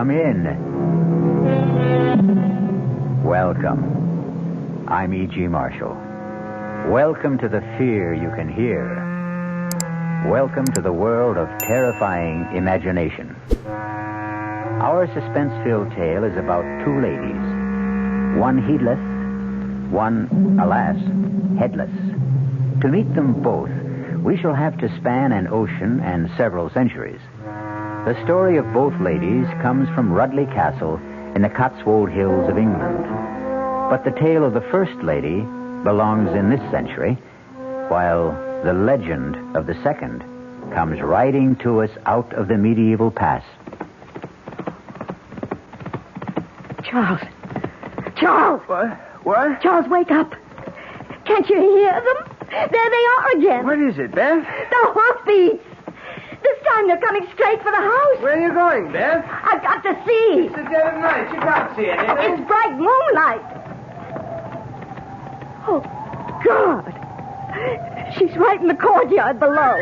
Come in. Welcome. I'm E.G. Marshall. Welcome to the fear you can hear. Welcome to the world of terrifying imagination. Our suspense-filled tale is about two ladies. One heedless, one, alas, headless. To meet them both, we shall have to span an ocean and several centuries. The story of both ladies comes from Rudley Castle in the Cotswold Hills of England. But the tale of the first lady belongs in this century, while the legend of the second comes riding to us out of the medieval past. Charles! Charles! What? Charles, wake up! Can't you hear them? There they are again. What is it, Beth? The hoofbeats! This time they're coming straight for the house. Where are you going, Beth? I've got to see. It's the dead of night. You can't see anything. It's bright moonlight. Oh, God. She's right in the courtyard below.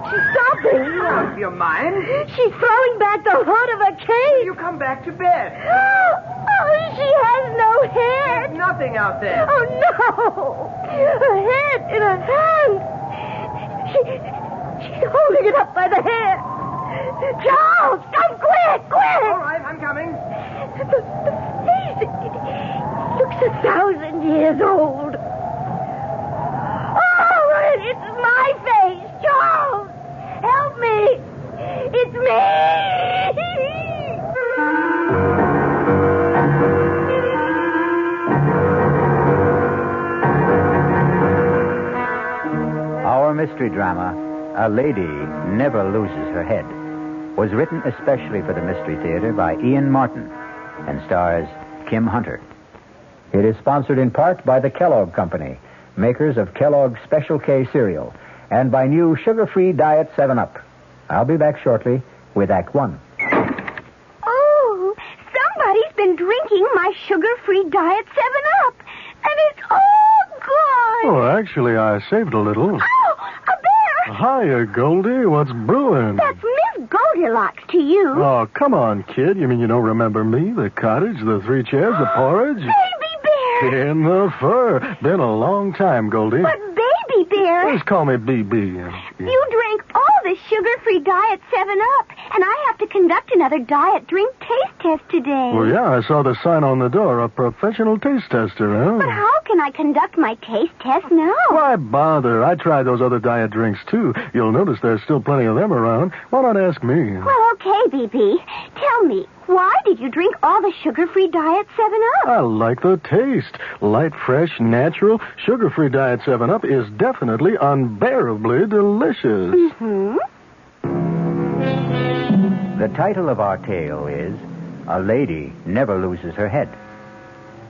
She's stopping. Out of your mind? She's throwing back the hood of her cage. You come back to bed. Oh, she has no head. There's nothing out there. Oh, no. Her head in her hand. She's holding it up by the hair. Charles, come quick. All right, I'm coming. The face, it looks 1,000 years old. Oh, it's my face, Charles. Help me. It's me. Our mystery drama, A Lady Never Loses Her Head, was written especially for the Mystery Theater by Ian Martin and stars Kim Hunter. It is sponsored in part by the Kellogg Company, makers of Kellogg's Special K cereal, and by new sugar-free Diet 7-Up. I'll be back shortly with Act One. Oh, somebody's been drinking my sugar-free Diet 7-Up, and it's all gone. Oh, actually, I saved a little. Oh, a bear. Hiya, Goldie. What's brewing? That's Miss Goldilocks to you. Oh, come on, kid. You mean you don't remember me? The cottage, the 3 chairs, the porridge? Baby bear. In the fur. Been a long time, Goldie. But baby bear. Just call me BB. You drank all the sugar-free Diet 7-Up, and I have to conduct another diet drink taste test today. Well, yeah, I saw the sign on the door. A professional taste tester, huh? But how can I conduct my taste test now? Why bother? I tried those other diet drinks, too. You'll notice there's still plenty of them around. Why not ask me? Well, okay, BB. Tell me, why did you drink all the sugar-free Diet 7-Up? I like the taste. Light, fresh, natural. Sugar-free Diet 7-Up is definitely unbearably delicious. Mm-hmm. The title of our tale is A Lady Never Loses Her Head.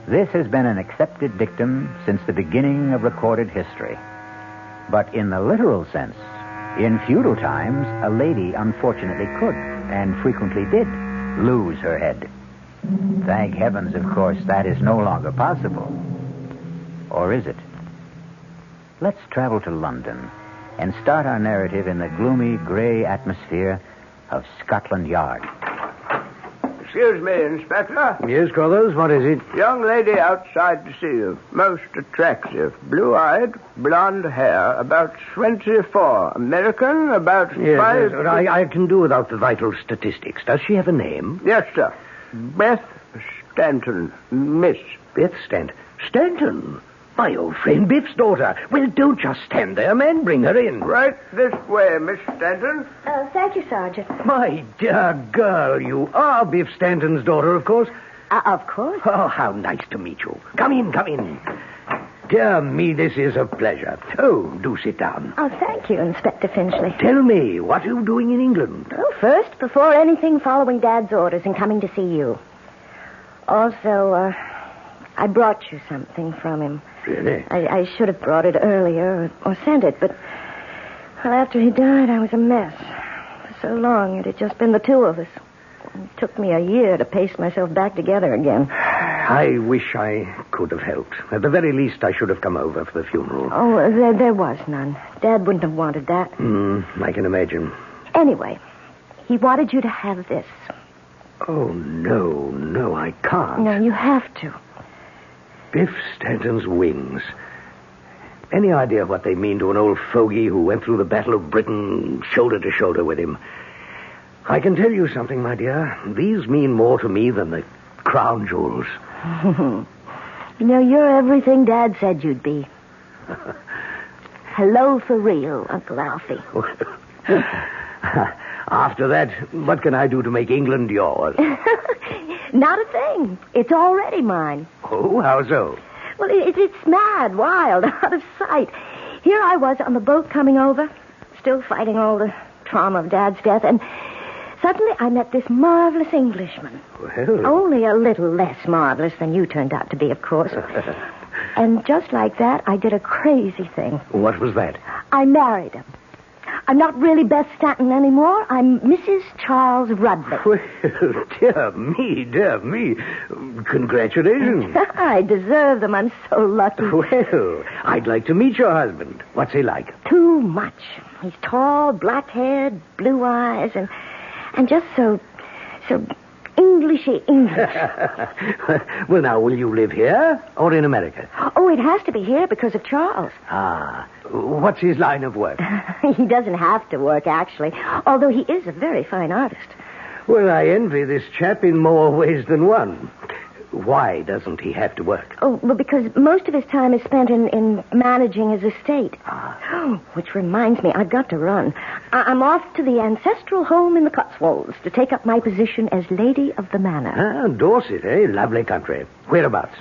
This has been an accepted dictum since the beginning of recorded history. But in the literal sense, in feudal times, a lady unfortunately could, and frequently did, lose her head. Thank heavens, of course, that is no longer possible. Or is it? Let's travel to London and start our narrative in the gloomy, gray atmosphere of Scotland Yard. Excuse me, Inspector. Yes, Crothers, what is it? Young lady outside to see you. Most attractive. Blue-eyed, blonde hair, about 24. American, about 5... Yes, I can do without the vital statistics. Does she have a name? Yes, sir. Beth Stanton, Miss. Beth Stanton? My old friend Biff's daughter. Well, don't just stand there, man. Bring her in. Right this way, Miss Stanton. Thank you, Sergeant. My dear girl, you are Biff Stanton's daughter, of course. Of course. Oh, how nice to meet you. Come in. Dear me, this is a pleasure. Oh, do sit down. Oh, thank you, Inspector Finchley. Tell me, what are you doing in England? Well, first, before anything, following Dad's orders and coming to see you. Also, I brought you something from him. Really? I should have brought it earlier or sent it, but well, after he died, I was a mess. For so long, it had just been the two of us. It took me a year to paste myself back together again. I wish I could have helped. At the very least, I should have come over for the funeral. Oh, there was none. Dad wouldn't have wanted that. I can imagine. Anyway, he wanted you to have this. Oh, no, I can't. No, you have to. Biff Stanton's wings. Any idea what they mean to an old fogey who went through the Battle of Britain shoulder to shoulder with him? I can tell you something, my dear. These mean more to me than the crown jewels. You know, you're everything Dad said you'd be. Hello for real, Uncle Alfie. After that, what can I do to make England yours? Not a thing. It's already mine. Oh, how so? Well, it's mad, wild, out of sight. Here I was on the boat coming over, still fighting all the trauma of Dad's death, and suddenly I met this marvelous Englishman. Well... Only a little less marvelous than you turned out to be, of course. And just like that, I did a crazy thing. What was that? I married him. I'm not really Beth Stanton anymore. I'm Mrs. Charles Rudley. Well, dear me. Congratulations. I deserve them. I'm so lucky. Well, I'd like to meet your husband. What's he like? Too much. He's tall, black-haired, blue eyes, and just so Englishy English. Well, now, will you live here or in America? Oh, it has to be here because of Charles. Ah, what's his line of work? He doesn't have to work, actually, although he is a very fine artist. Well, I envy this chap in more ways than one. Why doesn't he have to work? Oh, well, because most of his time is spent in managing his estate. Oh, which reminds me, I've got to run. I'm off to the ancestral home in the Cotswolds to take up my position as Lady of the Manor. Ah, Dorset, eh? Lovely country. Whereabouts?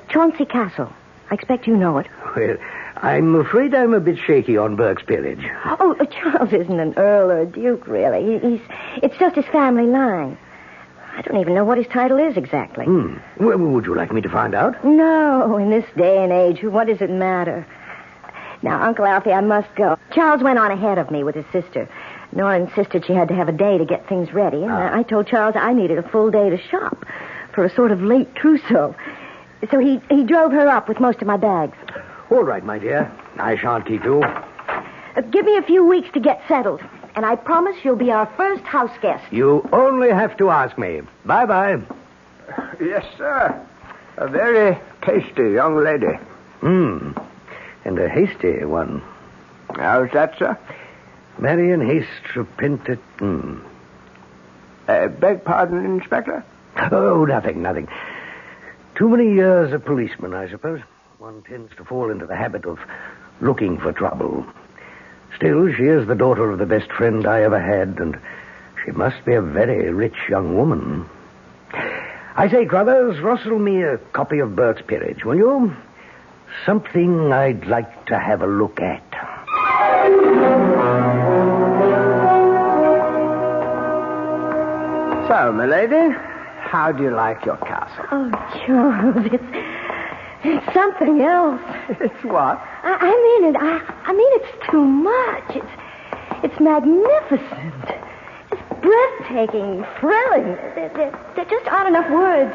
Chauncey Castle. I expect you know it. Well, I'm afraid I'm a bit shaky on Burke's peerage. Oh, Charles isn't an earl or a duke, really. It's just his family line. I don't even know what his title is exactly. Well, would you like me to find out? No, in this day and age, what does it matter? Now, Uncle Alfie, I must go. Charles went on ahead of me with his sister. Nora insisted she had to have a day to get things ready, and I told Charles I needed a full day to shop for a sort of late trousseau. So he drove her up with most of my bags. All right, my dear. I shan't keep you. Give me a few weeks to get settled, and I promise you'll be our first house guest. You only have to ask me. Bye-bye. Yes, sir. A very tasty young lady. And a hasty one. How's that, sir? Marion Haste repented. Beg pardon, Inspector? Oh, nothing. Too many years a policeman, I suppose. One tends to fall into the habit of looking for trouble. Still, she is the daughter of the best friend I ever had, and she must be a very rich young woman. I say, Crothers, rustle me a copy of Burke's Peerage, will you? Something I'd like to have a look at. So, milady, how do you like your castle? Oh, Charles, it's something else. It's what? I mean, it's too much. It's magnificent. It's breathtaking, thrilling. There just aren't enough words.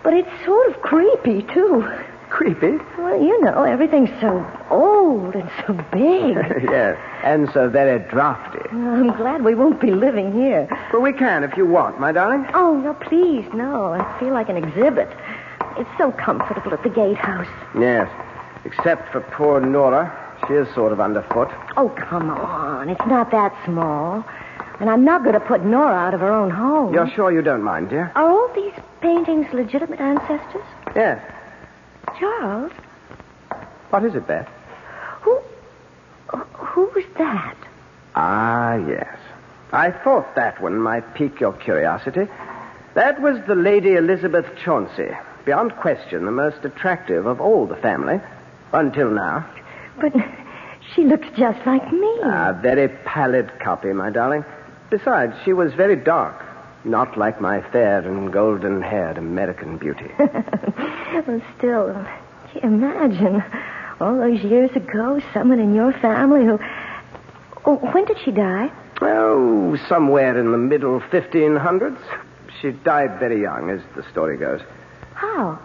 But it's sort of creepy, too. Creepy? Well, you know, everything's so old and so big. Yes, and so very drafty. I'm glad we won't be living here. Well, we can if you want, my darling. Oh, no, please, no. I feel like an exhibit. It's so comfortable at the gatehouse. Yes, except for poor Nora. She is sort of underfoot. Oh, come on. It's not that small. And I'm not going to put Nora out of her own home. You're sure you don't mind, dear? Are all these paintings legitimate ancestors? Yes. Charles? What is it, Beth? Who's that? Ah, yes. I thought that one might pique your curiosity. That was the Lady Elizabeth Chauncey. Beyond question, the most attractive of all the family. Until now. But she looks just like me. A very pallid copy, my darling. Besides, she was very dark. Not like my fair and golden-haired American beauty. Well, still, can you imagine? All those years ago, someone in your family who... Oh, when did she die? Oh, somewhere in the middle 1500s. She died very young, as the story goes. How?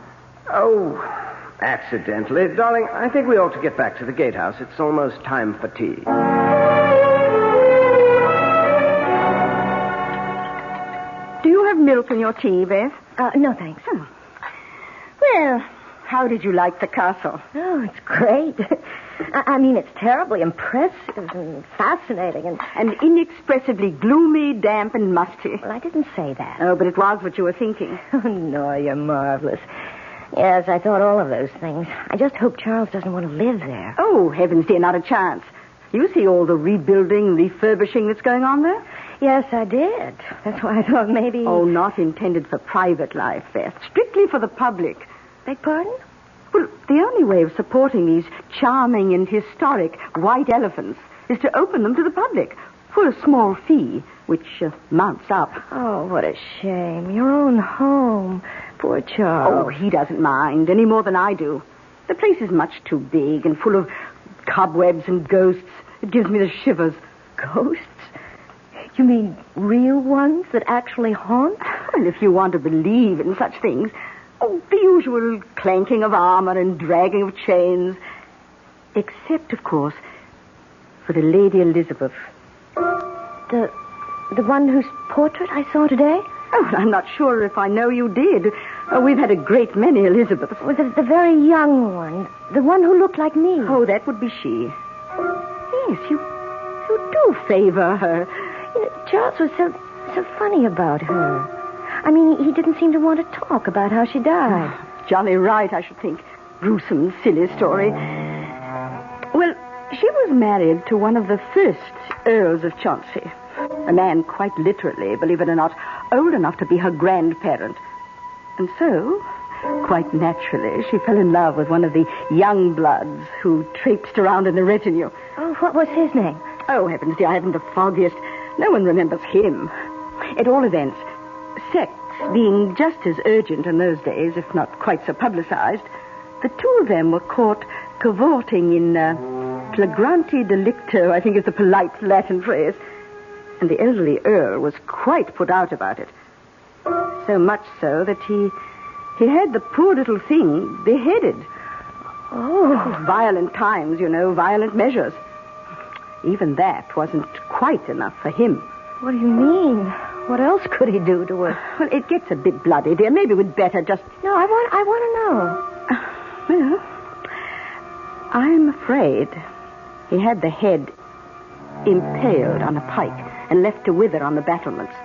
Oh, accidentally. Darling, I think we ought to get back to the gatehouse. It's almost time for tea. Do you have milk in your tea, Beth? No, thanks. Oh. Well, how did you like the castle? Oh, it's great. I mean, it's terribly impressive and fascinating and inexpressibly gloomy, damp, and musty. Well, I didn't say that. Oh, but it was what you were thinking. Oh, no, you're marvelous. Yes, I thought all of those things. I just hope Charles doesn't want to live there. Oh, heavens, dear, not a chance. You see all the rebuilding, refurbishing that's going on there? Yes, I did. That's why I thought maybe... Oh, not intended for private life, Beth. Strictly for the public. Beg pardon? Well, the only way of supporting these charming and historic white elephants is to open them to the public for a small fee, which mounts up. Oh, what a shame. Your own home. Poor Charles. Oh, he doesn't mind any more than I do. The place is much too big and full of cobwebs and ghosts. It gives me the shivers. Ghosts? You mean real ones that actually haunt? Well, if you want to believe in such things... Oh, the usual clanking of armor and dragging of chains. Except, of course, for the Lady Elizabeth. The one whose portrait I saw today? Oh, I'm not sure if I know you did. We've had a great many Elizabeths. Well, the very young one. The one who looked like me. Oh, that would be she. Yes, you do favor her. You know, Charles was so funny about her. I mean, he didn't seem to want to talk about how she died. Jolly right, I should think. Gruesome, silly story. Well, she was married to one of the first Earls of Chauncey. A man quite literally, believe it or not, old enough to be her grandparent. And so, quite naturally, she fell in love with one of the young bloods who traipsed around in the retinue. Oh, what was his name? Oh, heavens, dear, I haven't the foggiest. No one remembers him. At all events... Sex being just as urgent in those days, if not quite so publicized, the two of them were caught cavorting in flagrante delicto, I think is the polite Latin phrase. And the elderly Earl was quite put out about it. So much so that he had the poor little thing beheaded. Oh. Violent times, you know, violent measures. Even that wasn't quite enough for him. What do you mean? What else could he do to her? Well, it gets a bit bloody, dear. Maybe we'd better just... No, I want to know. Well, I'm afraid he had the head impaled on a pike and left to wither on the battlements.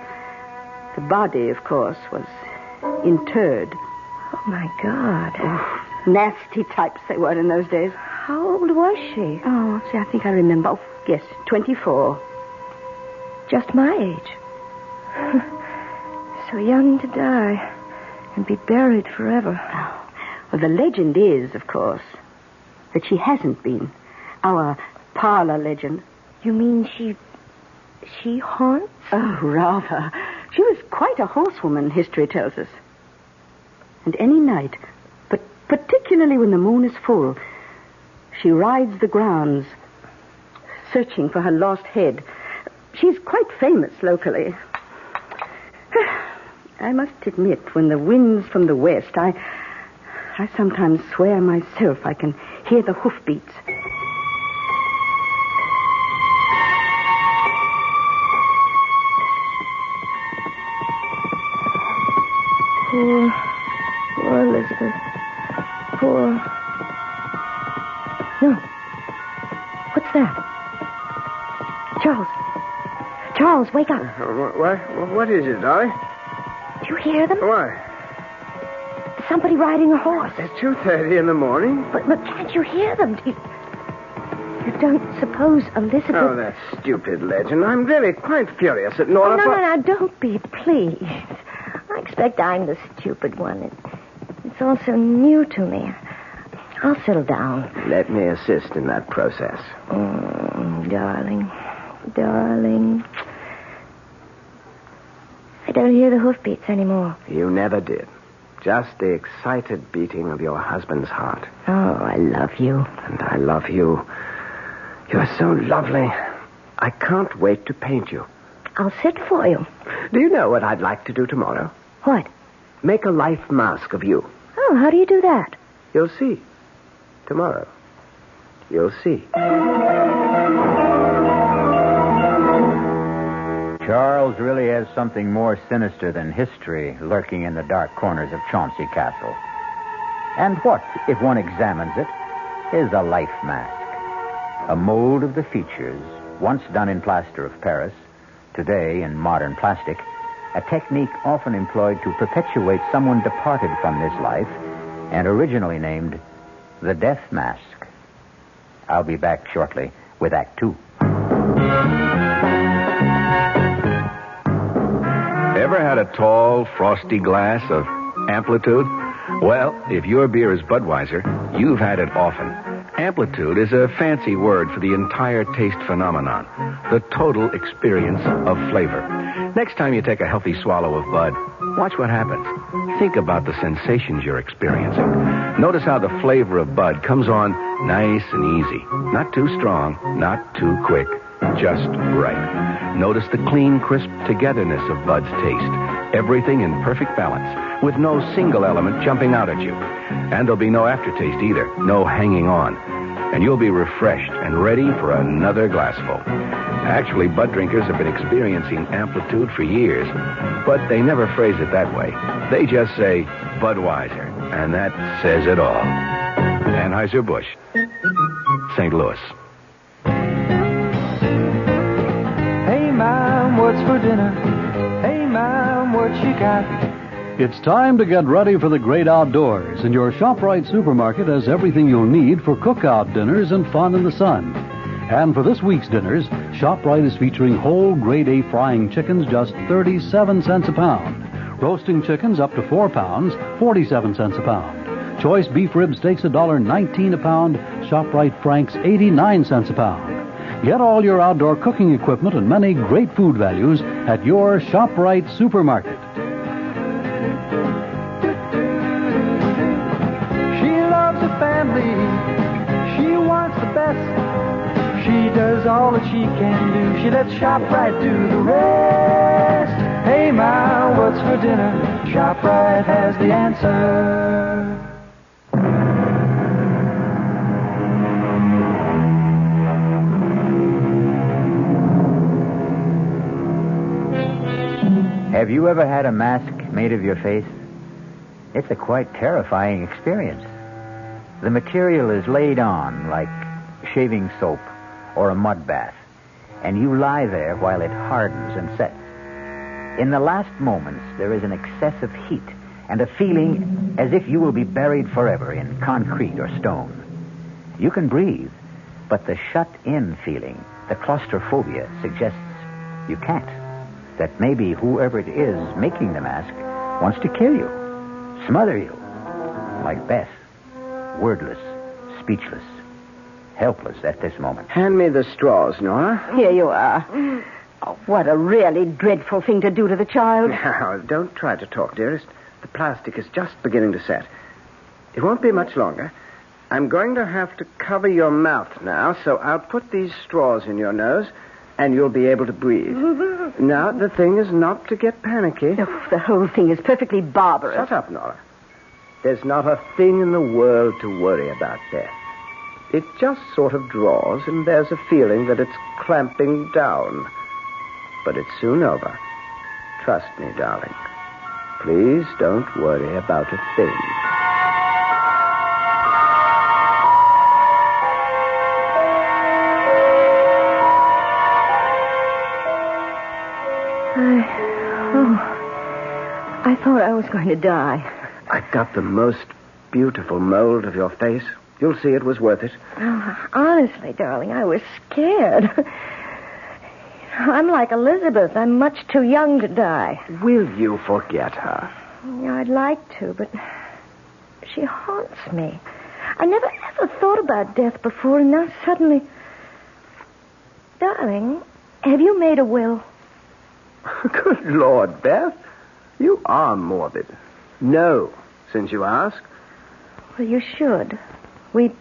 The body, of course, was interred. Oh, my God. Oh, nasty types they were in those days. How old was she? Oh, see, I think I remember. Oh, yes, 24. Just my age. So young to die and be buried forever. Well, the legend is, of course, that she hasn't been. Our parlor legend. You mean she haunts? Oh, rather. She was quite a horsewoman, history tells us. And any night, but particularly when the moon is full, she rides the grounds, searching for her lost head. She's quite famous locally. I must admit, when the wind's from the west, I sometimes swear myself I can hear the hoofbeats. Poor Elizabeth. Poor... No. What's that? Charles, wake up. What is it, Dolly? Do you hear them? What? Somebody riding a horse. It's 2:30 in the morning. But can't you hear them? You don't suppose Elizabeth... Oh, that stupid legend. I'm really quite furious at Nora. Oh, no, don't be, please. I expect I'm the stupid one. It's all so new to me. I'll settle down. Let me assist in that process. Darling. I don't hear the hoofbeats anymore. You never did. Just the excited beating of your husband's heart. Oh, I love you. And I love you. You're so lovely. I can't wait to paint you. I'll sit for you. Do you know what I'd like to do tomorrow? What? Make a life mask of you. Oh, how do you do that? You'll see. Tomorrow. You'll see. Charles Charles really has something more sinister than history lurking in the dark corners of Chauncey Castle. And what, if one examines it, is a life mask? A mold of the features, once done in plaster of Paris, today in modern plastic, a technique often employed to perpetuate someone departed from this life and originally named the death mask. I'll be back shortly with Act 2. Ever had a tall, frosty glass of Amplitude? Well, if your beer is Budweiser, you've had it often. Amplitude is a fancy word for the entire taste phenomenon, the total experience of flavor. Next time you take a healthy swallow of Bud, watch what happens. Think about the sensations you're experiencing. Notice how the flavor of Bud comes on nice and easy. Not too strong, not too quick, just right. Notice the clean, crisp togetherness of Bud's taste. Everything in perfect balance, with no single element jumping out at you. And there'll be no aftertaste either, no hanging on. And you'll be refreshed and ready for another glassful. Actually, Bud drinkers have been experiencing Amplitude for years, but they never phrase it that way. They just say Budweiser, and that says it all. Anheuser-Busch, St. Louis. Hey, Mom, what's for dinner? Hey, Mom, what you got? It's time to get ready for the great outdoors, and your ShopRite supermarket has everything you'll need for cookout dinners and fun in the sun. And for this week's dinners, ShopRite is featuring whole grade A frying chickens just 37 cents a pound. Roasting chickens up to 4 pounds, 47 cents a pound. Choice beef rib steaks $1.19 a pound. ShopRite Franks 89 cents a pound. Get all your outdoor cooking equipment and many great food values at your ShopRite supermarket. She loves the family. She wants the best. She does all that she can do. She lets ShopRite do the rest. Hey, Ma, what's for dinner? ShopRite has the answer. Have you ever had a mask made of your face? It's a quite terrifying experience. The material is laid on like shaving soap or a mud bath, and you lie there while it hardens and sets. In the last moments, there is an excess of heat and a feeling as if you will be buried forever in concrete or stone. You can breathe, but the shut-in feeling, the claustrophobia, suggests you can't. That maybe whoever it is making the mask wants to kill you, smother you, like Beth, wordless, speechless, helpless at this moment. Hand me the straws, Nora. Here you are. Oh, what a really dreadful thing to do to the child. Now, don't try to talk, dearest. The plastic is just beginning to set. It won't be much longer. I'm going to have to cover your mouth now, so I'll put these straws in your nose, and you'll be able to breathe. Now, the thing is not to get panicky. Oh, the whole thing is perfectly barbarous. Shut up, Nora. There's not a thing in the world to worry about, Beth. It just sort of draws, and there's a feeling that it's clamping down. But it's soon over. Trust me, darling. Please don't worry about a thing. I thought I was going to die. I've got the most beautiful mold of your face. You'll see it was worth it. Oh, honestly, darling, I was scared. I'm like Elizabeth. I'm much too young to die. Will you forget her? Yeah, I'd like to, but she haunts me. I never ever thought about death before, and now suddenly... Darling, have you made a will? Good Lord, Beth. You are morbid. No, since you ask. Well, you should. Well,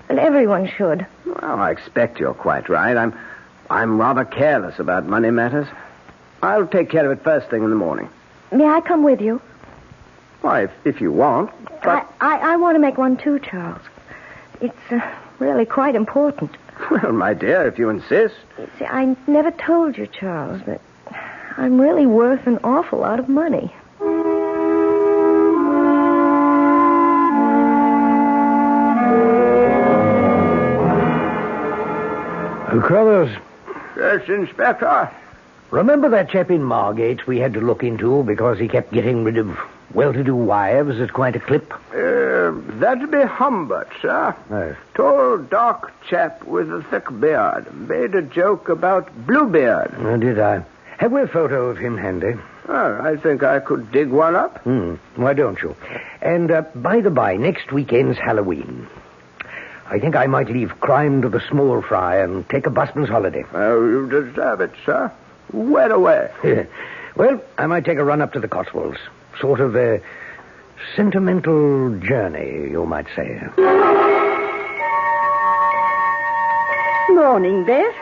everyone should. Well, I expect you're quite right. I'm rather careless about money matters. I'll take care of it first thing in the morning. May I come with you? Why, if you want. But... I want to make one too, Charles. It's really quite important. Well, my dear, if you insist. See, I never told you, Charles, but I'm really worth an awful lot of money. Crothers. Yes, Inspector. Remember that chap in Margate we had to look into because he kept getting rid of well-to-do wives at quite a clip? That'd be Humbert, sir. Yes. Tall, dark chap with a thick beard. Made a joke about Bluebeard. Oh, did I? Have we a photo of him handy? Oh, I think I could dig one up. Why don't you? And, by the by, next weekend's Halloween. I think I might leave crime to the small fry and take a busman's holiday. Oh, you deserve it, sir. Well away. Well, I might take a run up to the Cotswolds. Sort of a sentimental journey, you might say. Morning, Beth.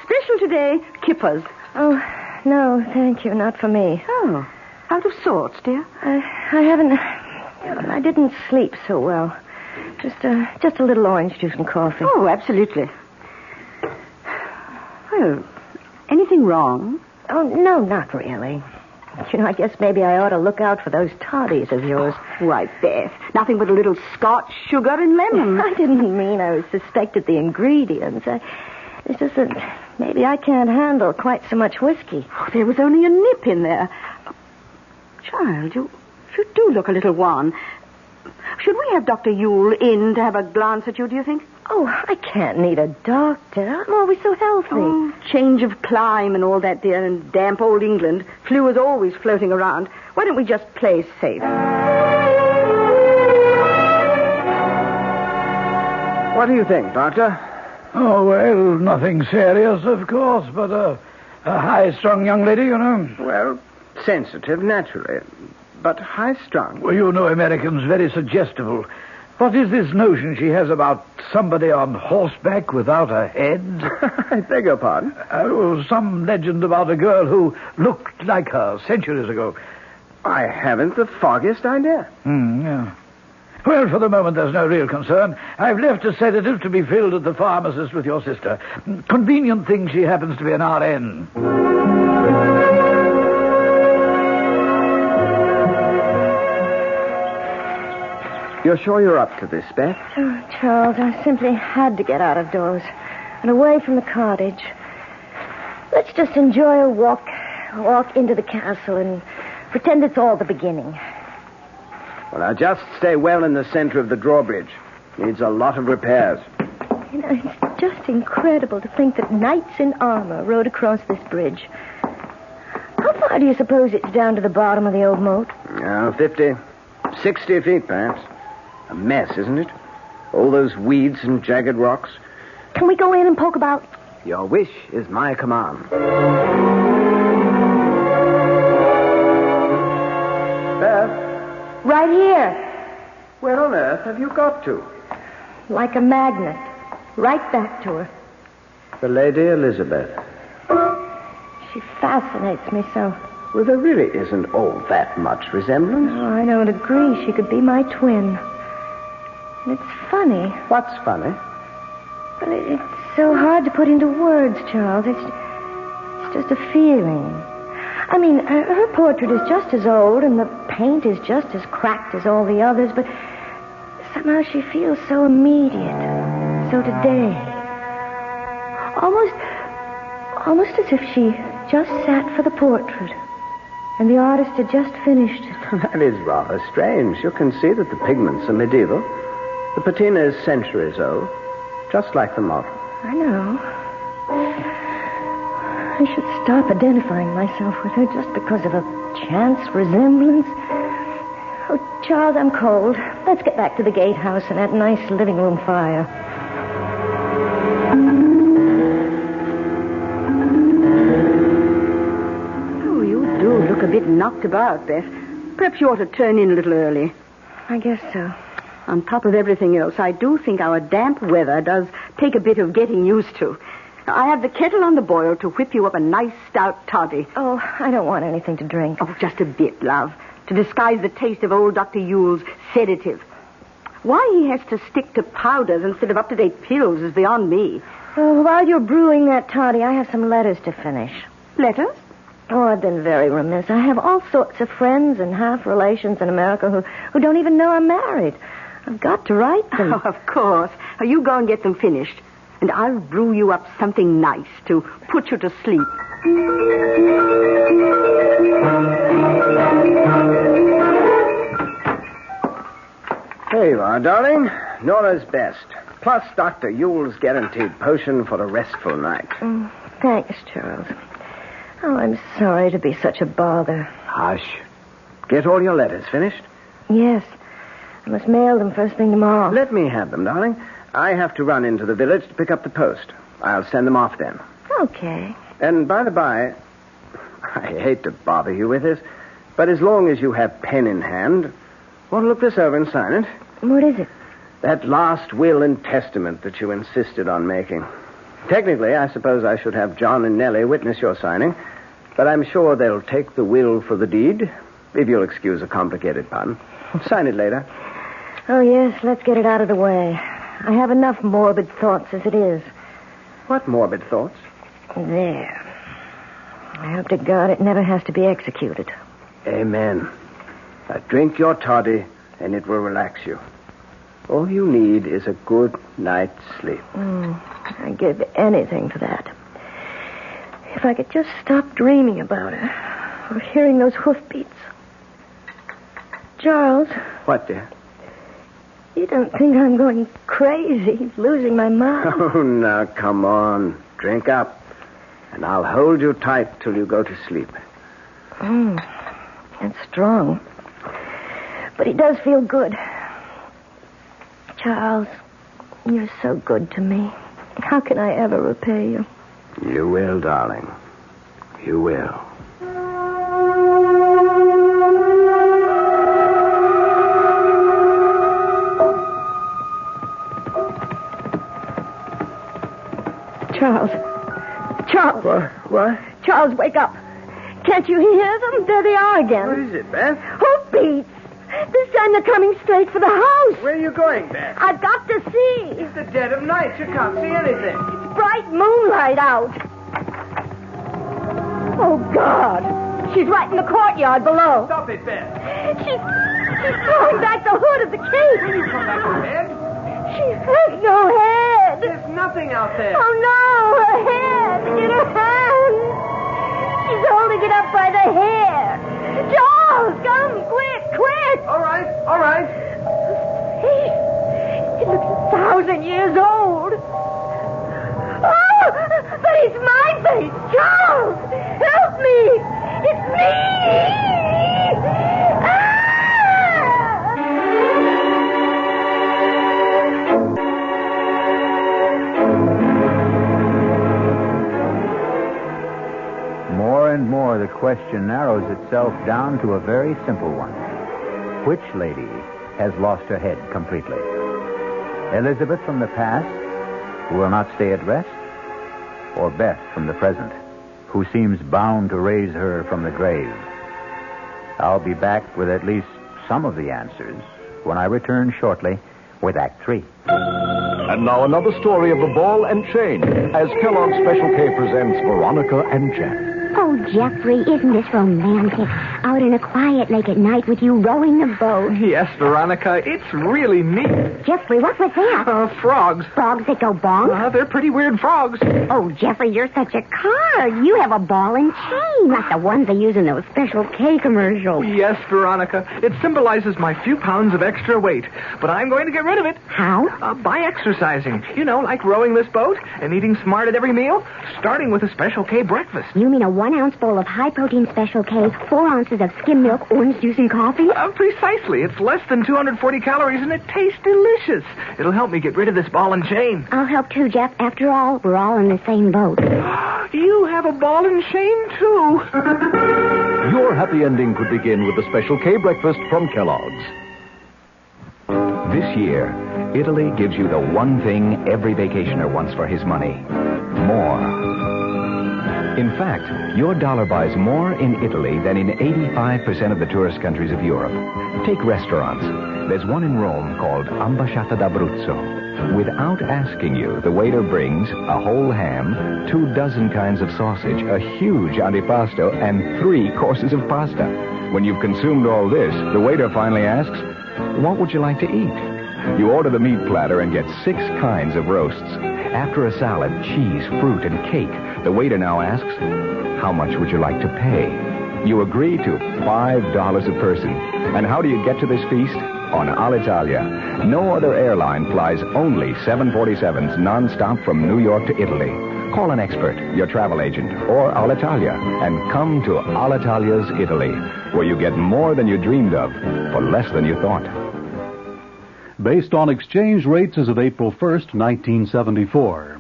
Special today, kippers. Oh, no, thank you. Not for me. Oh, out of sorts, dear. I didn't sleep so well. Just a little orange juice and coffee. Oh, absolutely. Well, anything wrong? Oh, no, not really. I guess maybe I ought to look out for those toddies of yours. Why, Beth, nothing but a little scotch, sugar, and lemon. I didn't mean I suspected the ingredients. It's just that maybe I can't handle quite so much whiskey. Oh, there was only a nip in there. Child, you do look a little wan. Should we have Dr. Yule in to have a glance at you, do you think? Oh, I can't need a doctor. I'm always so healthy. Oh, change of clime and all that, dear, and damp old England. Flu is always floating around. Why don't we just play safe? What do you think, Doctor? Oh, well, nothing serious, of course, but a high-strung young lady, you know. Well, sensitive, naturally, but high-strung. Well, you know Americans, very suggestible. What is this notion she has about somebody on horseback without a head? I beg your pardon? Some legend about a girl who looked like her centuries ago. I haven't the foggiest idea. Yeah. Well, for the moment, there's no real concern. I've left a sedative to be filled at the pharmacist with your sister. Convenient thing she happens to be an RN. You're sure you're up to this, Beth? Oh, Charles, I simply had to get out of doors and away from the cottage. Let's just enjoy a walk into the castle and pretend it's all the beginning. Well, now just stay well in the center of the drawbridge. Needs a lot of repairs. It's just incredible to think that knights in armor rode across this bridge. How far do you suppose it's down to the bottom of the old moat? 50, 60 feet, perhaps. A mess, isn't it? All those weeds and jagged rocks. Can we go in and poke about? Your wish is my command. Beth? Right here. Where on earth have you got to? Like a magnet. Right back to her. The Lady Elizabeth. She fascinates me so. Well, there really isn't all that much resemblance. Oh, I don't agree. She could be my twin. It's funny. What's funny? But it's so hard to put into words, Charles. It's just a feeling. I mean, her portrait is just as old, and the paint is just as cracked as all the others, but somehow she feels so immediate, so today. Almost as if she just sat for the portrait, and the artist had just finished it. That is rather strange. You can see that the pigments are medieval. The patina is centuries old, just like the model. I know. I should stop identifying myself with her just because of a chance resemblance. Oh, Charles, I'm cold. Let's get back to the gatehouse and that nice living room fire. Oh, you do look a bit knocked about, Beth. Perhaps you ought to turn in a little early. I guess so. On top of everything else, I do think our damp weather does take a bit of getting used to. I have the kettle on the boil to whip you up a nice stout toddy. Oh, I don't want anything to drink. Oh, just a bit, love, to disguise the taste of old Dr. Yule's sedative. Why he has to stick to powders instead of up-to-date pills is beyond me. Oh, while you're brewing that toddy, I have some letters to finish. Letters? Oh, I've been very remiss. I have all sorts of friends and half relations in America who don't even know I'm married. I've got to write them. Oh, of course. You go and get them finished. And I'll brew you up something nice to put you to sleep. Here you are, darling. Nora's best. Plus Dr. Yule's guaranteed potion for a restful night. Thanks, Charles. Oh, I'm sorry to be such a bother. Hush. Get all your letters finished? Yes. I must mail them first thing tomorrow. Let me have them, darling. I have to run into the village to pick up the post. I'll send them off then. Okay. And by the by, I hate to bother you with this, but as long as you have pen in hand, want to look this over and sign it? What is it? That last will and testament that you insisted on making. Technically, I suppose I should have John and Nellie witness your signing, but I'm sure they'll take the will for the deed, if you'll excuse a complicated pun. Sign it later. Oh, yes, let's get it out of the way. I have enough morbid thoughts as it is. What morbid thoughts? There. I hope to God it never has to be executed. Amen. Now drink your toddy, and it will relax you. All you need is a good night's sleep. I'd give anything for that. If I could just stop dreaming about her, or hearing those hoofbeats. Charles. What, dear? You don't think I'm going crazy, losing my mind? Oh, now, come on. Drink up. And I'll hold you tight till you go to sleep. It's strong. But it does feel good. Charles, you're so good to me. How can I ever repay you? You will, darling. You will. Charles. What? Charles, wake up. Can't you hear them? There they are again. What is it, Beth? Hoofbeats. This time they're coming straight for the house. Where are you going, Beth? I've got to see. It's the dead of night. You can't see anything. It's bright moonlight out. Oh, God. She's right in the courtyard below. Stop it, Beth. She's throwing back the hood of the cape. Will you come back to bed? She has no head. There's nothing out there. Oh, no. Her head in her hand. She's holding it up by the hair. Charles, come, quick. All right. It looks 1,000 years old. Oh, but it's my face. Charles, help me. It's me. More and more, the question narrows itself down to a very simple one. Which lady has lost her head completely? Elizabeth from the past, who will not stay at rest? Or Beth from the present, who seems bound to raise her from the grave? I'll be back with at least some of the answers when I return shortly with Act 3. And now another story of the ball and chain, as Kellogg's Special K presents Veronica and Jack. Oh, Jeffrey, isn't this romantic? Out in a quiet lake at night with you rowing the boat. Yes, Veronica, it's really neat. Jeffrey, what was that? Frogs. Frogs that go bonk? They're pretty weird frogs. Oh, Jeffrey, you're such a card. You have a ball and chain, like the ones they use in those Special K commercials. Yes, Veronica. It symbolizes my few pounds of extra weight. But I'm going to get rid of it. How? By exercising. You know, like rowing this boat and eating smart at every meal, starting with a Special K breakfast. You mean a 1-ounce bowl of high-protein Special K, 4 ounces of skim milk, orange juice, and coffee? Precisely. It's less than 240 calories, and it tastes delicious. It'll help me get rid of this ball and chain. I'll help too, Jeff. After all, we're all in the same boat. You have a ball and chain, too. Your happy ending could begin with the Special K breakfast from Kellogg's. This year, Italy gives you the one thing every vacationer wants for his money. More. In fact, your dollar buys more in Italy than in 85% of the tourist countries of Europe. Take restaurants. There's one in Rome called Ambasciata d'Abruzzo. Without asking you, the waiter brings a whole ham, 24 kinds of sausage, a huge antipasto, and 3 courses of pasta. When you've consumed all this, the waiter finally asks, "What would you like to eat?" You order the meat platter and get 6 kinds of roasts. After a salad, cheese, fruit, and cake, the waiter now asks, "How much would you like to pay?" You agree to $5 a person. And how do you get to this feast? On Alitalia. No other airline flies only 747s nonstop from New York to Italy. Call an expert, your travel agent, or Alitalia, and come to Alitalia's Italy, where you get more than you dreamed of for less than you thought. Based on exchange rates as of April 1st, 1974.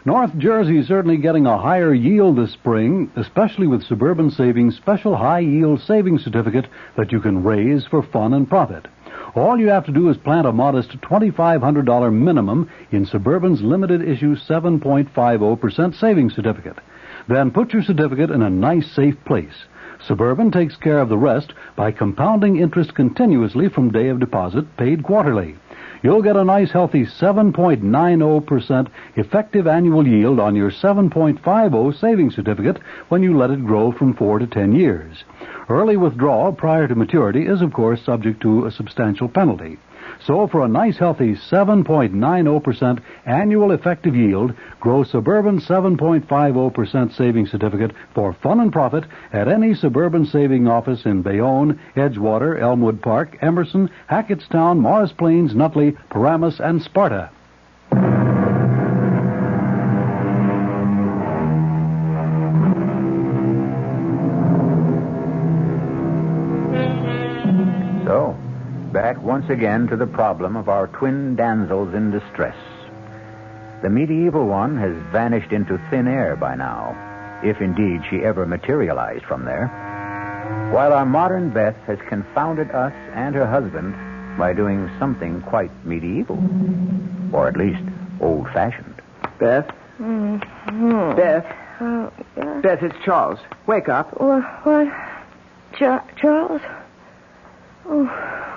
North Jersey is certainly getting a higher yield this spring, especially with Suburban Savings' special high-yield savings certificate that you can raise for fun and profit. All you have to do is plant a modest $2,500 minimum in Suburban's limited-issue 7.50% savings certificate. Then put your certificate in a nice, safe place. Suburban takes care of the rest by compounding interest continuously from day of deposit, paid quarterly. You'll get a nice, healthy 7.90% effective annual yield on your 7.50 savings certificate when you let it grow from 4 to 10 years. Early withdrawal prior to maturity is, of course, subject to a substantial penalty. So for a nice, healthy 7.90% annual effective yield, grow Suburban 7.50% savings certificate for fun and profit at any Suburban saving office in Bayonne, Edgewater, Elmwood Park, Emerson, Hackettstown, Morris Plains, Nutley, Paramus, and Sparta. So, back once again to the problem of our twin damsels in distress. The medieval one has vanished into thin air by now, if indeed she ever materialized from there, while our modern Beth has confounded us and her husband by doing something quite medieval, or at least old-fashioned. Beth? Mm-hmm. Beth? Yeah. Beth, it's Charles. Wake up. What? Charles? Oh,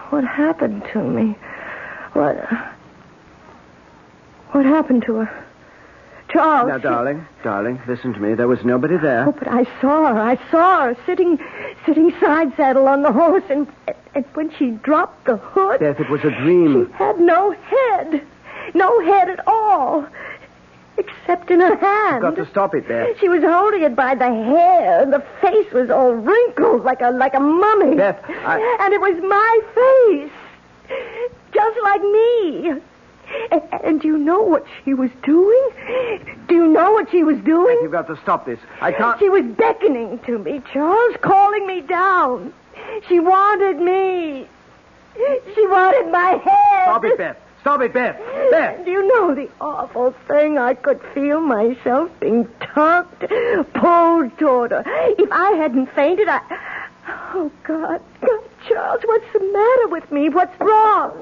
what happened to me? What happened to her? Charles. Now, darling, listen to me. There was nobody there. Oh, but I saw her sitting side saddle on the horse, and when she dropped the hood... Beth, it was a dream. She had no head at all, except in her hand. You've got to stop it, Beth. She was holding it by the hair, and the face was all wrinkled like a mummy. Beth, And it was my face, just like me. And do you know what she was doing? Do you know what she was doing? Beth, you've got to stop this. I can't... She was beckoning to me, Charles, calling me down. She wanted me. She wanted my head. Stop it, Beth. Stop it, Beth. Beth. Do you know the awful thing? I could feel myself being tugged, pulled toward her. If I hadn't fainted, Oh, God, Charles, what's the matter with me? What's wrong?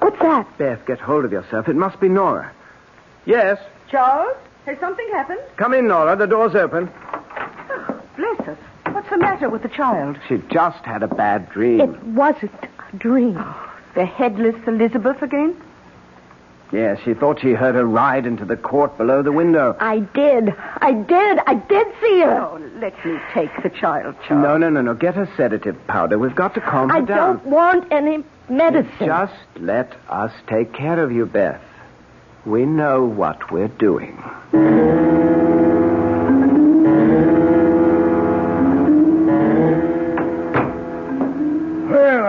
What's that? Beth, get hold of yourself. It must be Nora. Yes? Charles, has something happened? Come in, Nora. The door's open. Oh, bless us. What's the matter with the child? She just had a bad dream. It wasn't a dream. Oh, the headless Elizabeth again? Yes, she thought she heard her ride into the court below the window. I did see her. Oh, let me take the child, Charles. No. Get her sedative powder. We've got to calm her down. I don't want any medicine. Just let us take care of you, Beth. We know what we're doing. Well,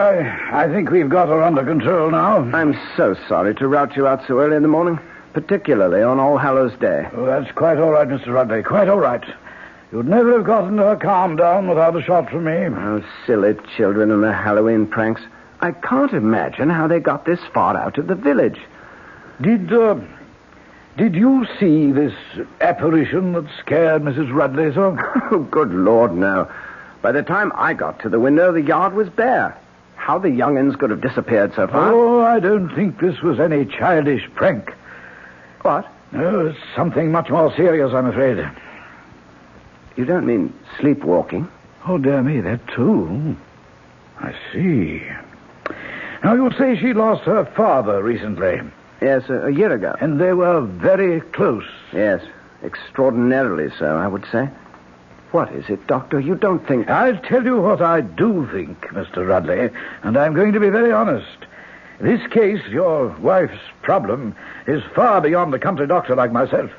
I think we've got her under control now. I'm so sorry to rout you out so early in the morning, particularly on All Hallows Day. Oh, that's quite all right, Mr. Rudley. Quite all right. You'd never have gotten her calmed down without a shot from me. Oh, silly children and their Halloween pranks. I can't imagine how they got this far out of the village. Did you see this apparition that scared Mrs. Rudley so? Oh, good Lord, no. By the time I got to the window, the yard was bare. How the young'uns could have disappeared so far? Oh, I don't think this was any childish prank. What? No, it's something much more serious, I'm afraid. You don't mean sleepwalking? Oh, dear me, that too. I see. Now, you say she lost her father recently. Yes, a year ago. And they were very close. Yes, extraordinarily so, I would say. What is it, Doctor? You don't think... I'll tell you what I do think, Mr. Rudley, and I'm going to be very honest. In this case, your wife's problem is far beyond a country doctor like myself.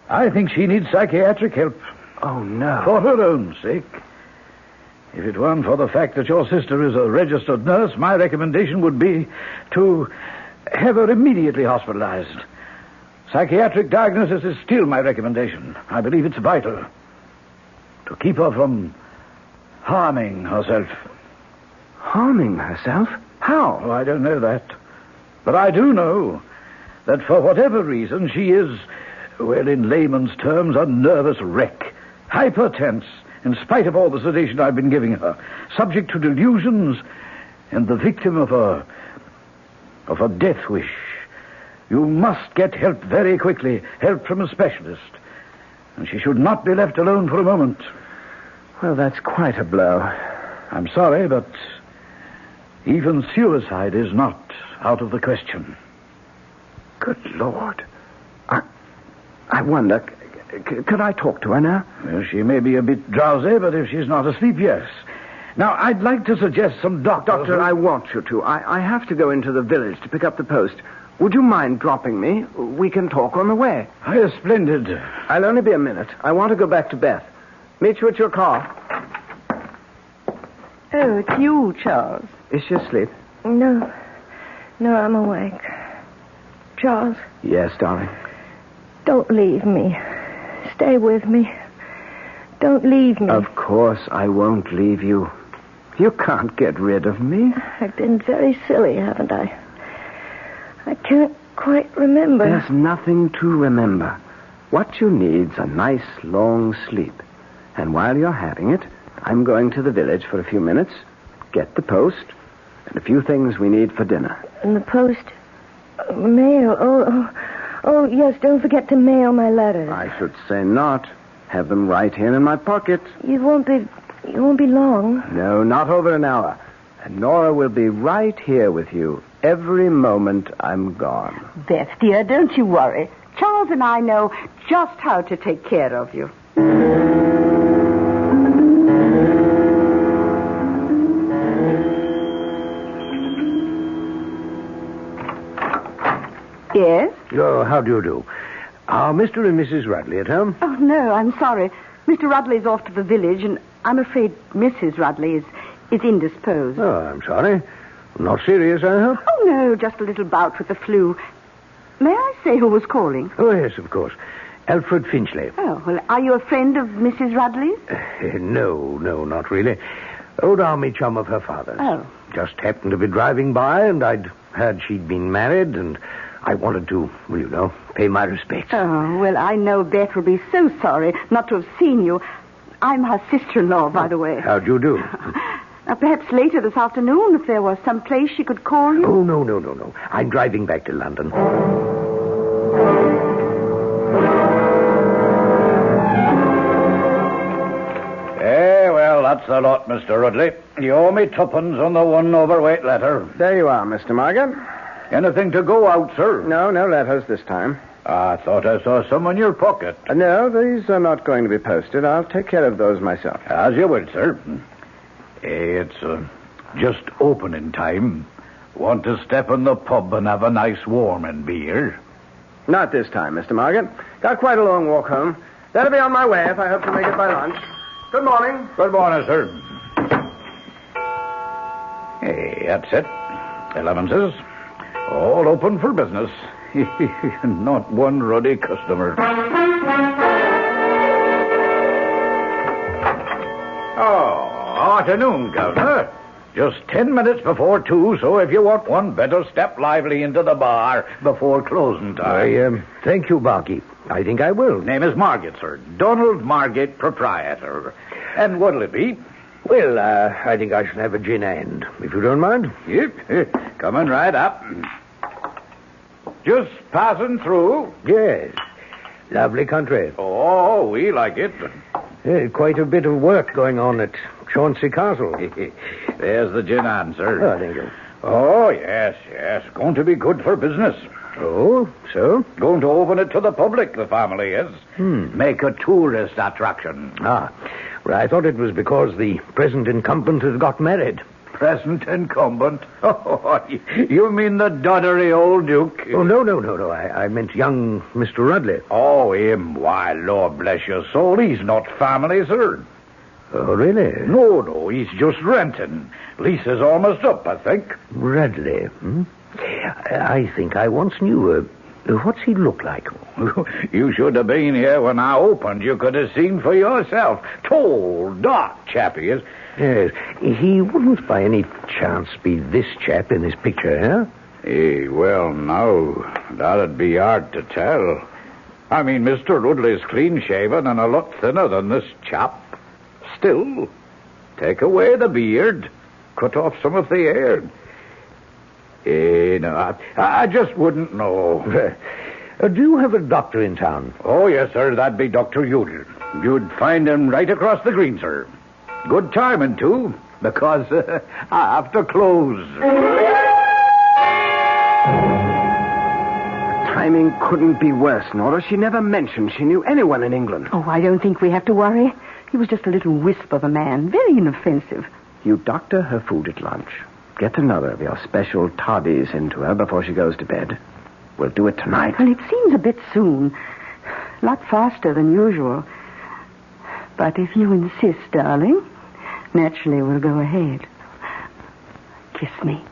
I think she needs psychiatric help. Oh, no. For her own sake. If it weren't for the fact that your sister is a registered nurse, my recommendation would be to have her immediately hospitalized. Psychiatric diagnosis is still my recommendation. I believe it's vital to keep her from harming herself. Harming herself? How? Oh, I don't know that. But I do know that for whatever reason she is, well, in layman's terms, a nervous wreck. Hypertense, in spite of all the sedation I've been giving her. Subject to delusions and the victim of a death wish. You must get help very quickly. Help from a specialist. And she should not be left alone for a moment. Well, that's quite a blow. I'm sorry, but even suicide is not out of the question. Good Lord. I wonder, could I talk to her now? Well, she may be a bit drowsy, but if she's not asleep, yes. Now, I'd like to suggest some doctors... Doctor, I want you to. I have to go into the village to pick up the post. Would you mind dropping me? We can talk on the way. Splendid. I'll only be a minute. I want to go back to Beth. Meet you at your car. Oh, it's you, Charles. Is she asleep? No, I'm awake. Charles? Yes, darling. Don't leave me. Stay with me. Don't leave me. Of course I won't leave you. You can't get rid of me. I've been very silly, haven't I? I can't quite remember. There's nothing to remember. What you need's a nice long sleep. And while you're having it, I'm going to the village for a few minutes, get the post, and a few things we need for dinner. And the post? Mail? Oh, yes, don't forget to mail my letters. I should say not. Have them right here in my pocket. You won't be long. No, not over an hour. And Nora will be right here with you every moment I'm gone. Beth, dear, don't you worry. Charles and I know just how to take care of you. Yes? Oh, how do you do? Are Mr. and Mrs. Rudley at home? Oh, no, I'm sorry. Mr. Rudley's off to the village, and I'm afraid Mrs. Rudley is indisposed. Oh, I'm sorry. Not serious, I hope? Oh, no, just a little bout with the flu. May I say who was calling? Oh, yes, of course. Alfred Finchley. Oh, well, are you a friend of Mrs. Rudley's? No, not really. Old army chum of her father's. Oh. Just happened to be driving by, and I'd heard she'd been married, and I wanted to, well, you know, pay my respects. Oh, well, I know Beth will be so sorry not to have seen you. I'm her sister-in-law, by the way. How'd you do? Perhaps later this afternoon, if there was some place she could call you. Oh, no. I'm driving back to London. Well, that's the lot, Mr. Rudley. You owe me tuppence on the one overweight letter. There you are, Mr. Morgan. Anything to go out, sir? No letters this time. I thought I saw some in your pocket. No, these are not going to be posted. I'll take care of those myself. As you will, sir. It's just opening time. Want to step in the pub and have a nice warming beer? Not this time, Mr. Morgan. Got quite a long walk home. That'll be on my way if I hope to make it by lunch. Good morning. Good morning, sir. Hey, that's it. 11's. All open for business. Not one ruddy customer. Oh, afternoon, Governor. Just 10 minutes before 2, so if you want one, better step lively into the bar before closing time. Thank you, Barkeep. I think I will. Name is Margate, sir. Donald Margate, proprietor. And what'll it be? Well, I think I shall have a gin and, if you don't mind. Yep. Coming right up. Just passing through. Yes. Lovely country. Oh, we like it. Quite a bit of work going on at Chauncey Castle. There's the gin and, sir. Oh, thank you. Oh, yes. Going to be good for business. Oh, so? Going to open it to the public, the family is. Make a tourist attraction. Ah, well, I thought it was because the present incumbent had got married. Present incumbent? Oh, you mean the doddery old Duke? Oh, no. I meant young Mr. Rudley. Oh, him? Why, Lord bless your soul, he's not family, sir. Oh, really? No, he's just renting. Lease is almost up, I think. Rudley, I think I once knew. What's he look like? You should have been here when I opened. You could have seen for yourself. Tall, dark chap he is. Yes, he wouldn't by any chance be this chap in this picture, huh? Well, no, that'd be hard to tell. I mean, Mr. Rudley's clean-shaven and a lot thinner than this chap. Still, take away the beard, cut off some of the hair. No, I just wouldn't know. Do you have a doctor in town? Oh, yes, sir, that'd be Dr. Udall. You'd find him right across the green, sir. Good timing, too, because I have to close. Timing couldn't be worse, Nora. She never mentioned she knew anyone in England. Oh, I don't think we have to worry. He was just a little wisp of a man, very inoffensive. You doctor her food at lunch. Get another of your special toddies into her before she goes to bed. We'll do it tonight. Well, it seems a bit soon. A lot faster than usual. But if you insist, darling, naturally we'll go ahead. Kiss me.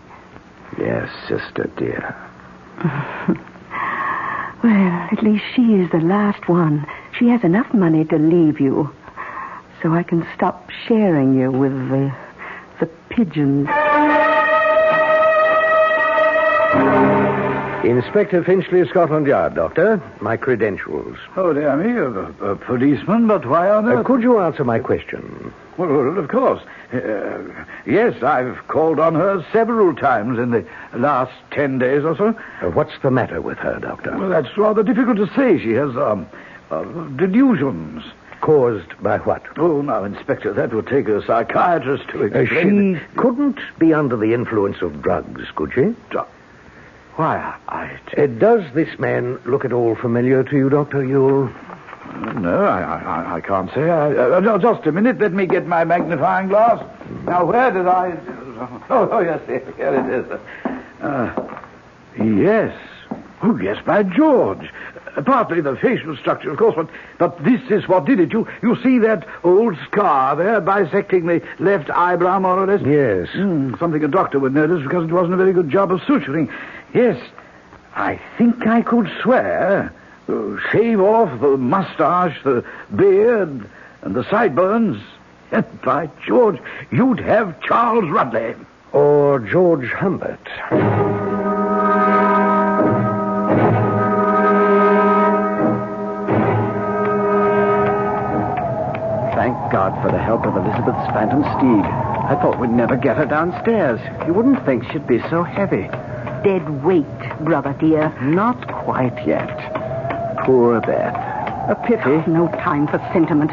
Yes, sister, dear. Well, at least she is the last one. She has enough money to leave you. So I can stop sharing you with the pigeons. Inspector Finchley, Scotland Yard, Doctor. My credentials. Oh, dear me, a policeman, but why on earth? Could you answer my question? Well, of course. Yes, I've called on her several times in the last 10 days or so. What's the matter with her, Doctor? Well, that's rather difficult to say. She has delusions. Caused by what? Oh, now, Inspector, that would take a psychiatrist to explain. She couldn't be under the influence of drugs, could she? Why, does this man look at all familiar to you, Dr. Ewell? No, I can't say. No, just a minute. Let me get my magnifying glass. Now, where did I... Oh, yes, here it is. Yes. Oh, yes, by George. Partly the facial structure, of course, but this is what did it. You see that old scar there bisecting the left eyebrow, more or less? Yes. Something a doctor would notice because it wasn't a very good job of suturing. Yes, I think I could swear. Shave off the mustache, the beard, and the sideburns. And by George, you'd have Charles Rudley. Or George Humbert. Thank God for the help of Elizabeth's phantom steed. I thought we'd never get her downstairs. You wouldn't think she'd be so heavy. Dead weight, brother dear. Not quite yet. Poor Beth. A pity. No time for sentiment.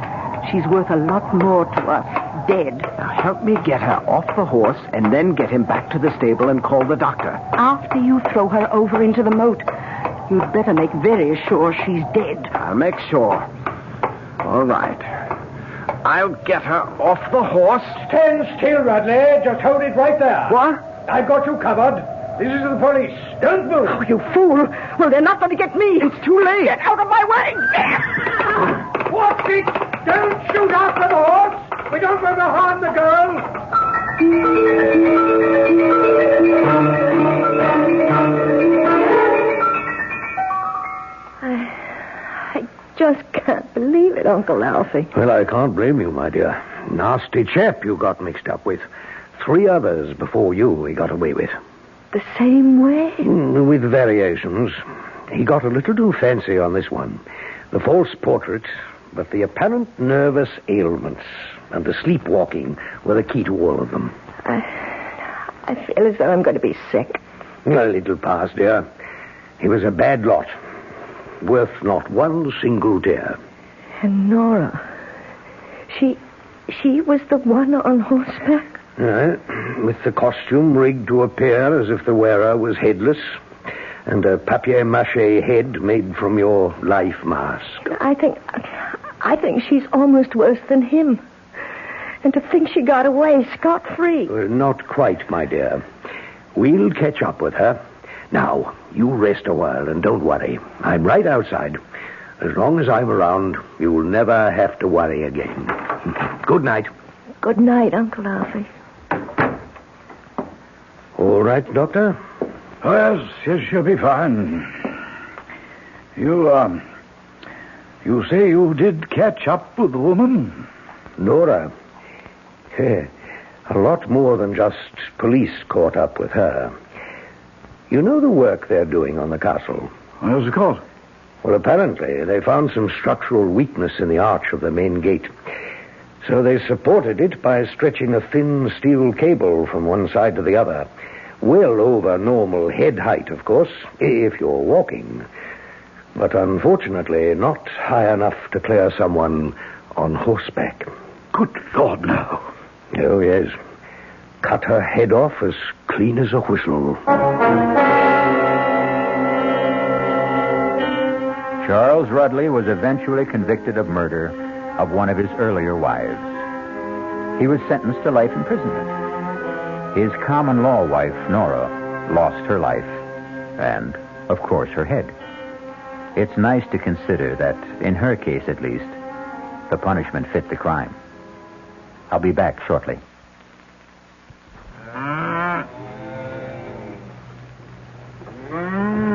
She's worth a lot more to us, dead. Now help me get her off the horse and then get him back to the stable and call the doctor. After you throw her over into the moat, you'd better make very sure she's dead. I'll make sure. All right. I'll get her off the horse. Stand still, Rudley. Just hold it right there. What? I've got you covered. This is the police. Don't move. Oh, you fool. Well, they're not going to get me. It's too late. Get out of my way. Watch it. Don't shoot after the horse. We don't want to harm the girl. I just can't believe it, Uncle Alfie. Well, I can't blame you, my dear. Nasty chap you got mixed up with. 3 others before you he got away with. The same way? With variations. He got a little too fancy on this one. The false portrait, but the apparent nervous ailments and the sleepwalking were the key to all of them. I feel as though I'm going to be sick. A little pass, dear. He was a bad lot. Worth not one single tear. And Nora, she was the one on horseback? With the costume rigged to appear as if the wearer was headless, and a papier-mâché head made from your life mask. I think she's almost worse than him. And to think she got away scot-free. Not quite, my dear. We'll catch up with her. Now, you rest a while and don't worry. I'm right outside. As long as I'm around, you'll never have to worry again. Good night. Good night, Uncle Alfie. All right, Doctor? Oh, yes, she'll be fine. You say you did catch up with the woman? Nora. A lot more than just police caught up with her. You know the work they're doing on the castle? What's it called? Well, apparently they found some structural weakness in the arch of the main gate. So they supported it by stretching a thin steel cable from one side to the other. Well over normal head height, of course, if you're walking. But unfortunately, not high enough to clear someone on horseback. Good Lord, no. Oh, yes. Cut her head off as clean as a whistle. Charles Rudley was eventually convicted of murder of one of his earlier wives. He was sentenced to life imprisonment. His common law wife, Nora, lost her life and, of course, her head. It's nice to consider that, in her case at least, the punishment fit the crime. I'll be back shortly.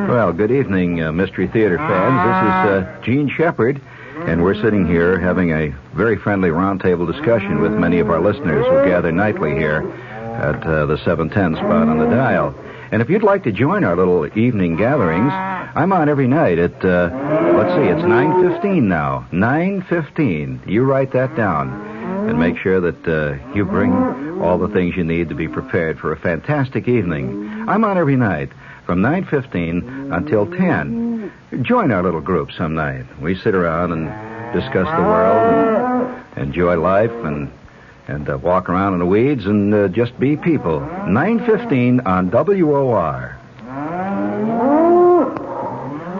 Well, good evening, Mystery Theater fans. This is Gene Shepard, and we're sitting here having a very friendly roundtable discussion with many of our listeners who gather nightly here at the 710 spot on the dial. And if you'd like to join our little evening gatherings, I'm on every night at, it's 9:15 now. 9:15. You write that down. And make sure that you bring all the things you need to be prepared for a fantastic evening. I'm on every night from 9:15 until 10. Join our little group some night. We sit around and discuss the world and enjoy life and walk around in the weeds and just be people. 9:15 on WOR.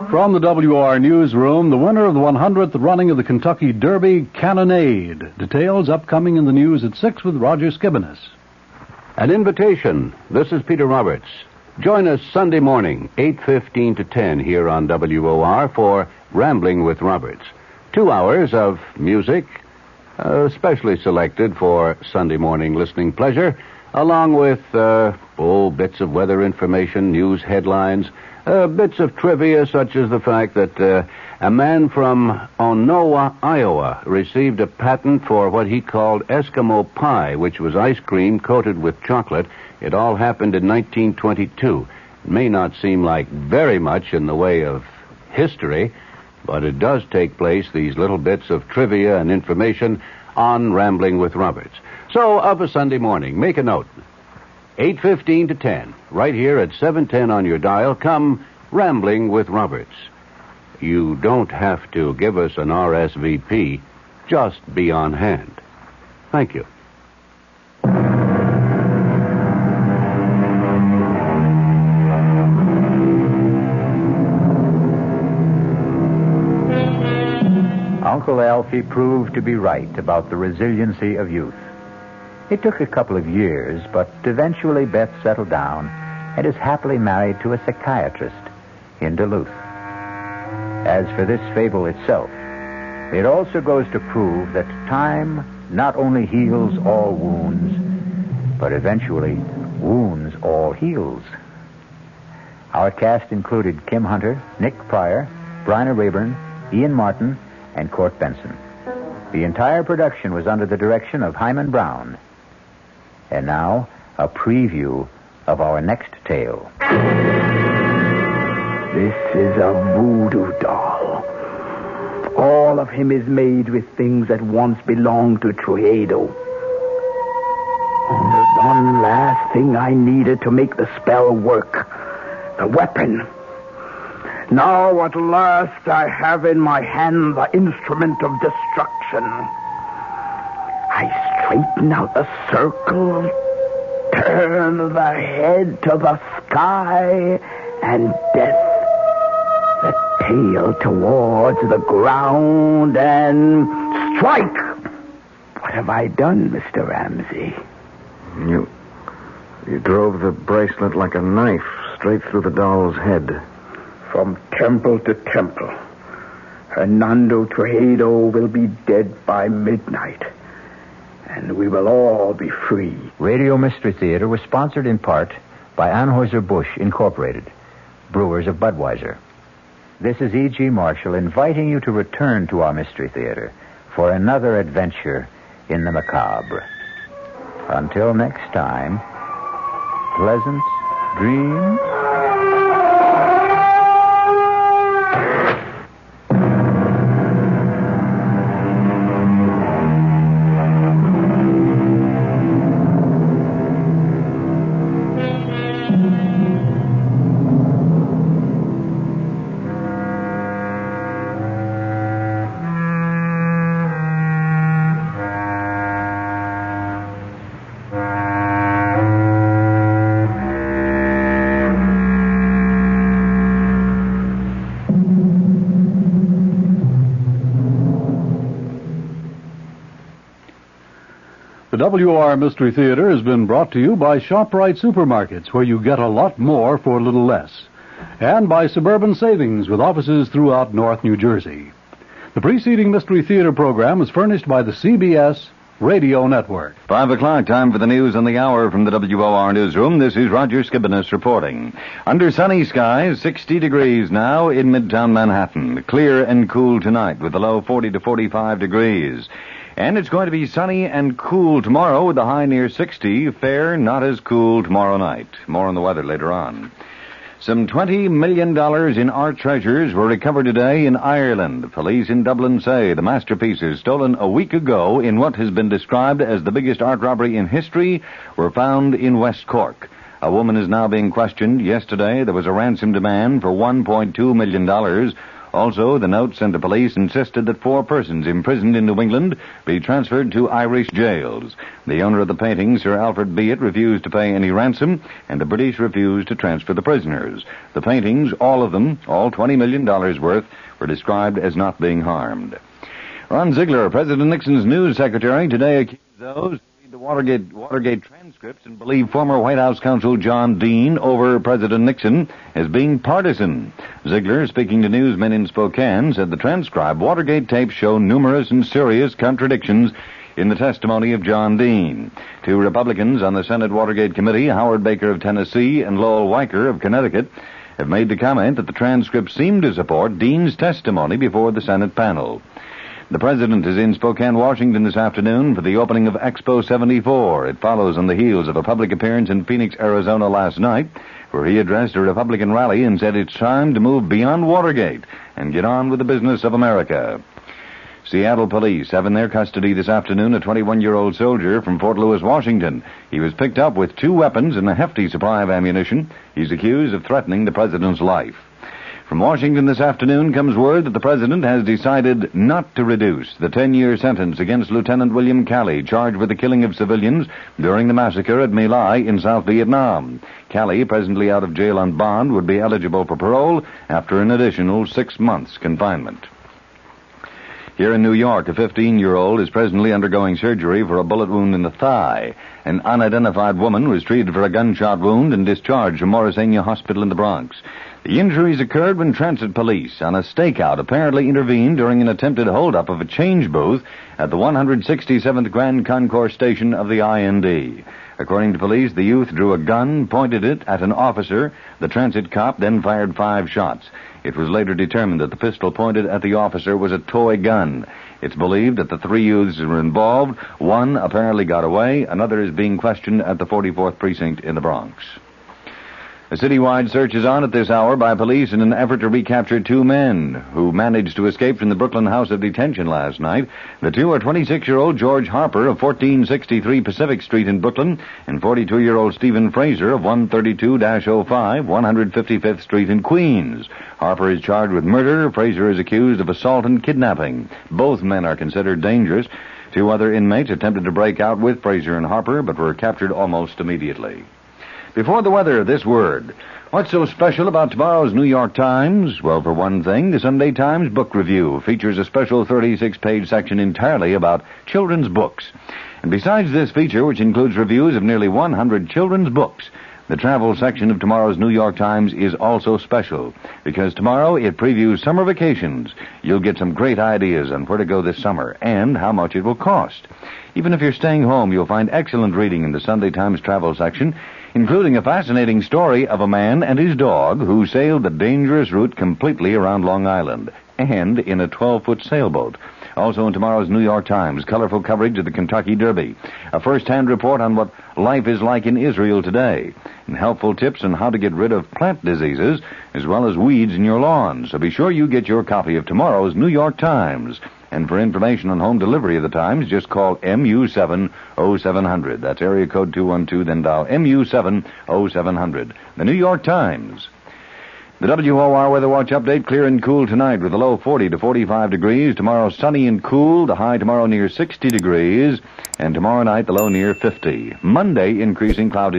From the WR newsroom, the winner of the 100th running of the Kentucky Derby, Cannonade. Details upcoming in the news at 6 with Roger Skibinis. An invitation. This is Peter Roberts. Join us Sunday morning, 8:15 to 10 here on WOR for Rambling with Roberts. 2 hours of music, specially selected for Sunday morning listening pleasure, along with, bits of weather information, news headlines, bits of trivia, such as the fact that a man from Onowa, Iowa, received a patent for what he called Eskimo pie, which was ice cream coated with chocolate. It all happened in 1922. It may not seem like very much in the way of history, but it does take place, these little bits of trivia and information, on Rambling with Roberts. So, of a Sunday morning, make a note. 8:15 to 10, right here at 710 on your dial, come Rambling with Roberts. You don't have to give us an RSVP, just be on hand. Thank you. Uncle Alfie proved to be right about the resiliency of youth. It took a couple of years, but eventually Beth settled down and is happily married to a psychiatrist in Duluth. As for this fable itself, it also goes to prove that time not only heals all wounds, but eventually wounds all heals. Our cast included Kim Hunter, Nick Pryor, Bryna Rayburn, Ian Martin, and Court Benson. The entire production was under the direction of Hyman Brown. And now, a preview of our next tale. This is a voodoo doll. All of him is made with things that once belonged to Truedo. There's one last thing I needed to make the spell work. The weapon. Now at last I have in my hand the instrument of destruction. I straighten out the circle, Turn the head to the sky, and death the tail towards the ground, and strike! What have I done, Mr. Ramsey? You drove the bracelet like a knife straight through the doll's head. From temple to temple, Hernando Trujillo will be dead by midnight, and we will all be free. Radio Mystery Theater was sponsored in part by Anheuser-Busch Incorporated, brewers of Budweiser. This is E.G. Marshall inviting you to return to our Mystery Theater for another adventure in the macabre. Until next time, pleasant dreams. The WR Mystery Theater has been brought to you by ShopRite Supermarkets, where you get a lot more for a little less, and by Suburban Savings, with offices throughout North New Jersey. The preceding Mystery Theater program is furnished by the CBS Radio Network. 5 o'clock, time for the news on the hour from the WOR newsroom. This is Roger Skibinis reporting. Under sunny skies, 60 degrees now in Midtown Manhattan. Clear and cool tonight with a low 40 to 45 degrees. And it's going to be sunny and cool tomorrow with a high near 60. Fair, not as cool tomorrow night. More on the weather later on. Some $20 million in art treasures were recovered today in Ireland. Police in Dublin say the masterpieces stolen a week ago in what has been described as the biggest art robbery in history were found in West Cork. A woman is now being questioned. Yesterday, there was a ransom demand for $1.2 million. Also, the note sent to police insisted that 4 persons imprisoned in New England be transferred to Irish jails. The owner of the painting, Sir Alfred Beat, refused to pay any ransom, and the British refused to transfer the prisoners. The paintings, all of them, all $20 million worth, were described as not being harmed. Ron Ziegler, President Nixon's news secretary, today accused those the Watergate transcripts and believe former White House counsel John Dean over President Nixon as being partisan. Ziegler, speaking to newsmen in Spokane, said the transcribed Watergate tapes show numerous and serious contradictions in the testimony of John Dean. 2 Republicans on the Senate Watergate Committee, Howard Baker of Tennessee and Lowell Weicker of Connecticut, have made the comment that the transcripts seem to support Dean's testimony before the Senate panel. The president is in Spokane, Washington this afternoon for the opening of Expo 74. It follows on the heels of a public appearance in Phoenix, Arizona last night, where he addressed a Republican rally and said it's time to move beyond Watergate and get on with the business of America. Seattle police have in their custody this afternoon a 21-year-old soldier from Fort Lewis, Washington. He was picked up with 2 weapons and a hefty supply of ammunition. He's accused of threatening the president's life. From Washington this afternoon comes word that the president has decided not to reduce the 10-year sentence against Lieutenant William Calley, charged with the killing of civilians during the massacre at My Lai in South Vietnam. Calley, presently out of jail on bond, would be eligible for parole after an additional 6 months confinement. Here in New York, a 15-year-old is presently undergoing surgery for a bullet wound in the thigh. An unidentified woman was treated for a gunshot wound and discharged from Morrisania Hospital in the Bronx. The injuries occurred when transit police on a stakeout apparently intervened during an attempted holdup of a change booth at the 167th Grand Concourse station of the IND. According to police, the youth drew a gun, pointed it at an officer. The transit cop then fired 5 shots. It was later determined that the pistol pointed at the officer was a toy gun. It's believed that the 3 youths were involved. 1 apparently got away. Another is being questioned at the 44th Precinct in the Bronx. A citywide search is on at this hour by police in an effort to recapture 2 men who managed to escape from the Brooklyn House of Detention last night. The 2 are 26-year-old George Harper of 1463 Pacific Street in Brooklyn and 42-year-old Stephen Fraser of 132-05 155th Street in Queens. Harper is charged with murder. Fraser is accused of assault and kidnapping. Both men are considered dangerous. 2 other inmates attempted to break out with Fraser and Harper, but were captured almost immediately. Before the weather, this word. What's so special about tomorrow's New York Times? Well, for one thing, the Sunday Times Book Review features a special 36-page section entirely about children's books. And besides this feature, which includes reviews of nearly 100 children's books, the travel section of tomorrow's New York Times is also special, because tomorrow it previews summer vacations. You'll get some great ideas on where to go this summer and how much it will cost. Even if you're staying home, you'll find excellent reading in the Sunday Times travel section, including a fascinating story of a man and his dog who sailed the dangerous route completely around Long Island, and in a 12-foot sailboat. Also in tomorrow's New York Times, colorful coverage of the Kentucky Derby, a first-hand report on what life is like in Israel today, and helpful tips on how to get rid of plant diseases, as well as weeds in your lawn. So be sure you get your copy of tomorrow's New York Times. And for information on home delivery of the Times, just call MU7-0700. That's area code 212, then dial MU7-0700. The New York Times. The WOR Weather Watch update, clear and cool tonight with a low 40 to 45 degrees. Tomorrow sunny and cool, the high tomorrow near 60 degrees. And tomorrow night the low near 50. Monday increasing cloudiness.